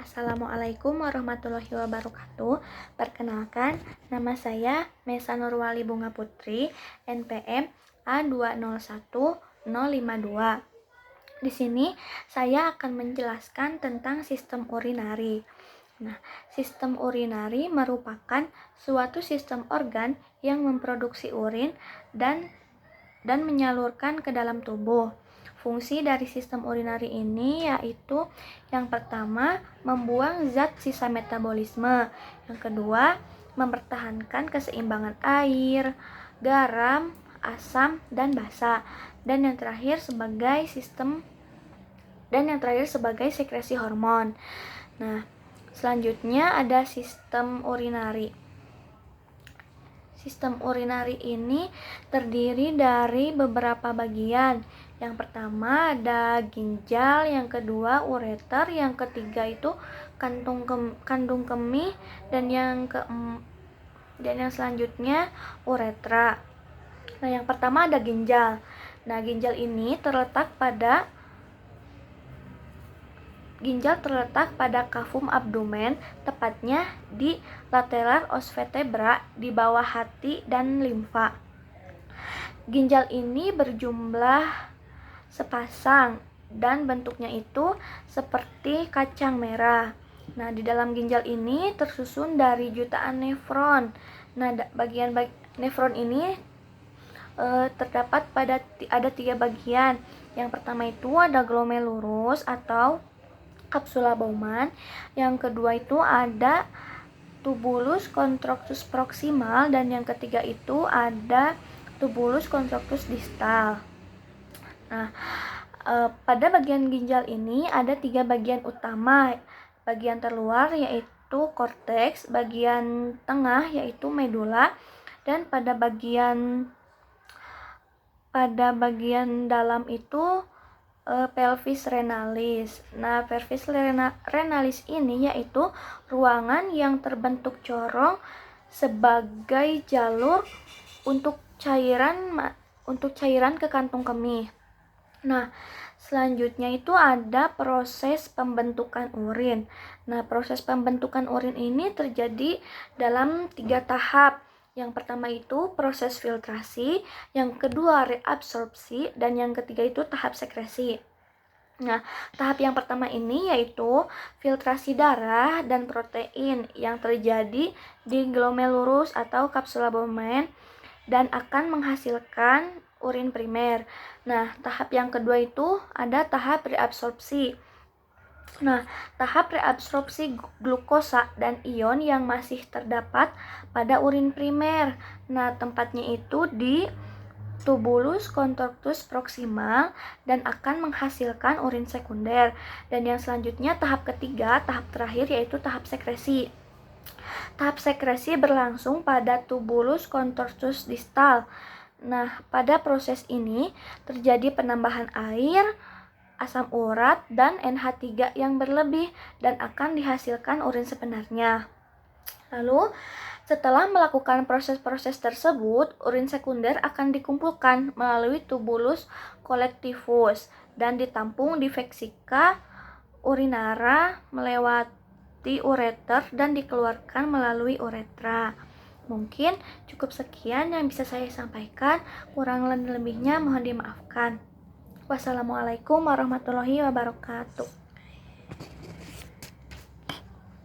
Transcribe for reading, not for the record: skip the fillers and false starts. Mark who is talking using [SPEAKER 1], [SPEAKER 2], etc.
[SPEAKER 1] Assalamualaikum warahmatullahi wabarakatuh. Perkenalkan, nama saya Mesa Nurwali Bunga Putri, NPM A201052. Di sini saya akan menjelaskan tentang sistem urinari. Nah, sistem urinari merupakan suatu sistem organ yang memproduksi urin dan menyalurkan ke dalam tubuh. Fungsi dari sistem urinari ini yaitu yang pertama, membuang zat sisa metabolisme. Yang kedua, mempertahankan keseimbangan air, garam, asam, dan basa. Dan yang terakhir sebagai sekresi hormon. Nah, selanjutnya ada sistem urinari. Sistem urinari ini terdiri dari beberapa bagian. Yang pertama ada ginjal, yang kedua ureter, yang ketiga itu kandung kemih, dan yang selanjutnya uretra. Nah, yang pertama ada ginjal. Nah, ginjal terletak pada kafum abdomen, tepatnya di lateral os vertebra di bawah hati dan limfa. Ginjal ini berjumlah sepasang dan bentuknya itu seperti kacang merah. Nah, di dalam ginjal ini tersusun dari jutaan nefron. Nah, bagian nefron ini terdapat ada 3 bagian. Yang pertama itu ada glomerulus atau kapsula Bowman. Yang kedua itu ada tubulus contractus proximal, dan yang ketiga itu ada tubulus contractus distal. Nah, pada bagian ginjal ini ada 3 bagian utama. Bagian terluar yaitu korteks, bagian tengah yaitu medula, dan pada bagian dalam itu pelvis renalis. Nah, pelvis renalis ini yaitu ruangan yang terbentuk corong sebagai jalur untuk cairan ke kantung kemih. Nah, selanjutnya itu ada proses pembentukan urin. Nah, proses pembentukan urin ini terjadi dalam 3 tahap. Yang pertama itu proses filtrasi, yang kedua reabsorpsi, dan yang ketiga itu tahap sekresi. Nah, tahap yang pertama ini yaitu filtrasi darah dan protein yang terjadi di glomerulus atau kapsula Bowman dan akan menghasilkan urin primer. Nah, tahap yang kedua itu ada tahap reabsorpsi. Nah, tahap reabsorpsi glukosa dan ion yang masih terdapat pada urin primer. Nah, tempatnya itu di tubulus contractus proximal dan akan menghasilkan urin sekunder. Dan yang selanjutnya tahap ketiga, tahap terakhir yaitu tahap sekresi. Tahap sekresi berlangsung pada tubulus contractus distal. Nah, pada proses ini terjadi penambahan air, asam urat, dan NH3 yang berlebih dan akan dihasilkan urin sebenarnya. Lalu, setelah melakukan proses-proses tersebut, urin sekunder akan dikumpulkan melalui tubulus collectivus dan ditampung di vesika urinara melewati ureter dan dikeluarkan melalui uretra. Mungkin cukup sekian yang bisa saya sampaikan, kurang lebihnya mohon dimaafkan. Wassalamualaikum warahmatullahi wabarakatuh.